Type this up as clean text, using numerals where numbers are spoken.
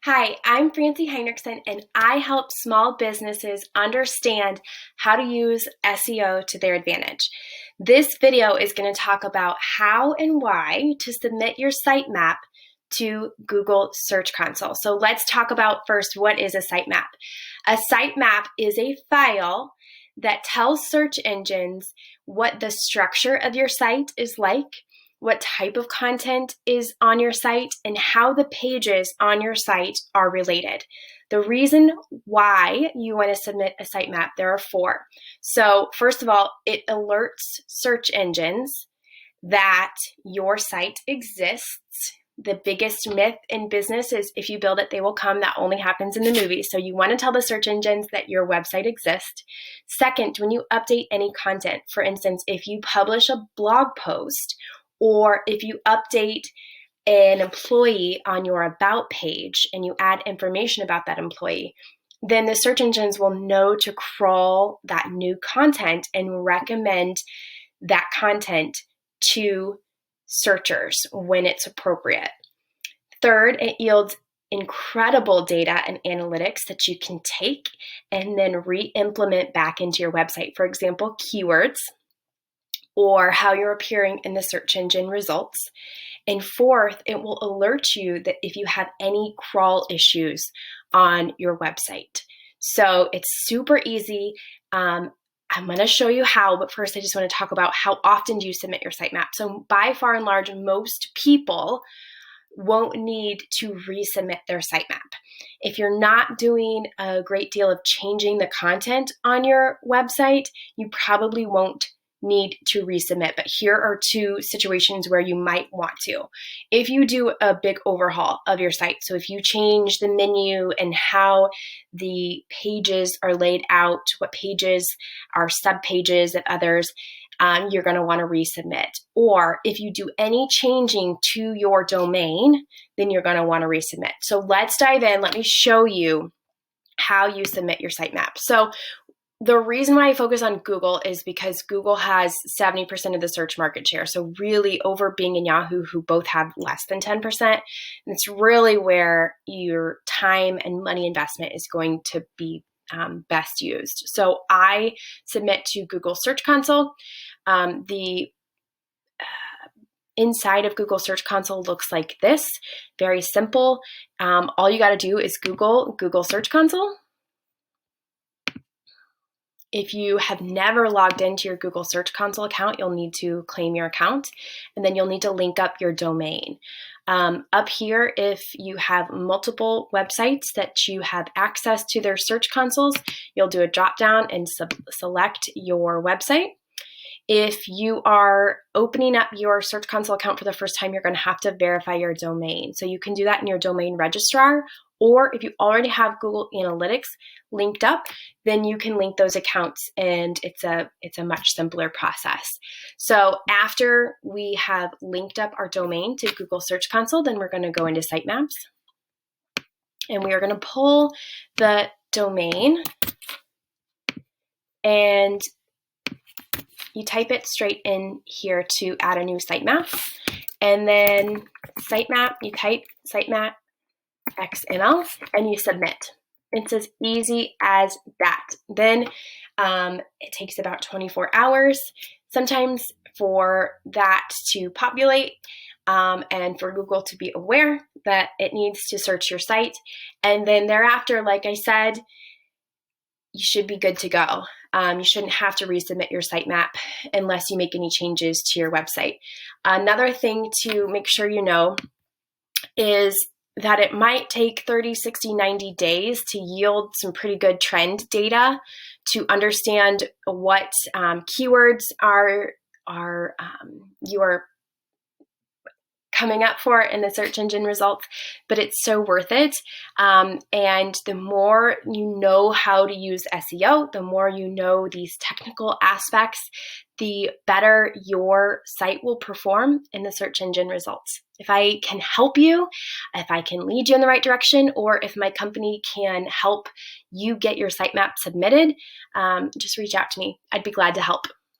Hi, I'm Francie Hinrichsen and I help small businesses understand how to use SEO to their advantage. This video is going to talk about how and why to submit your sitemap to Google Search Console. So let's talk about first, what is a sitemap? A sitemap is a file that tells search engines what the structure of your site is like, what type of content is on your site, and how the pages on your site are related. The reason why you want to submit a sitemap, there are four. So first of all, it alerts search engines that your site exists. The biggest myth in business is if you build it, they will come. That only happens in the movies. So you want to tell the search engines that your website exists. Second, when you update any content, for instance, if you publish a blog post, or if you update an employee on your About page and you add information about that employee, then the search engines will know to crawl that new content and recommend that content to searchers when it's appropriate. Third, it yields incredible data and analytics that you can take and then re-implement back into your website. For example, keywords, or how you're appearing in the search engine results. And fourth, it will alert you that if you have any crawl issues on your website. So it's super easy. I'm going to show you how, but first I just want to talk about how often do you submit your sitemap. So by far and large, most people won't need to resubmit their sitemap. If you're not doing a great deal of changing the content on your website, you probably won't need to resubmit. But here are two situations where you might want to. If you do a big overhaul of your site, so if you change the menu and how the pages are laid out, what pages are subpages of others, you're going to want to resubmit. Or if you do any changing to your domain, then you're going to want to resubmit. So let's dive in. Let me show you how you submit your sitemap. So the reason why I focus on Google is because Google has 70% of the search market share. So really over Bing and Yahoo, who both have less than 10%. And it's really where your time and money investment is going to be best used. So I submit to Google Search Console. The inside of Google Search Console looks like this, very simple. All you got to do is Google Search Console. If you have never logged into your Google Search Console account, you'll need to claim your account, and then you'll need to link up your domain. Up here, if you have multiple websites that you have access to their search consoles, you'll do a drop down and select your website. If you are opening up your Search Console account for the first time, you're going to have to verify your domain. So you can do that in your domain registrar, or if you already have Google Analytics linked up, then you can link those accounts, and it's a much simpler process. So after we have linked up our domain to Google Search Console, then we're going to go into sitemaps, and we are going to pull the domain, and you type it straight in here to add a new sitemap, and then sitemap, you type sitemap.xml, and you submit. It's as easy as that. Then it takes about 24 hours sometimes for that to populate and for Google to be aware that it needs to search your site. And then thereafter, like I said, you should be good to go. You shouldn't have to resubmit your sitemap unless you make any changes to your website. Another thing to make sure you know is that it might take 30, 60, 90 days to yield some pretty good trend data to understand what keywords you are coming up for in the search engine results, but it's so worth it. And the more you know how to use SEO, the more you know these technical aspects, the better your site will perform in the search engine results. If I can help you, if I can lead you in the right direction, or if my company can help you get your sitemap submitted, just reach out to me. I'd be glad to help.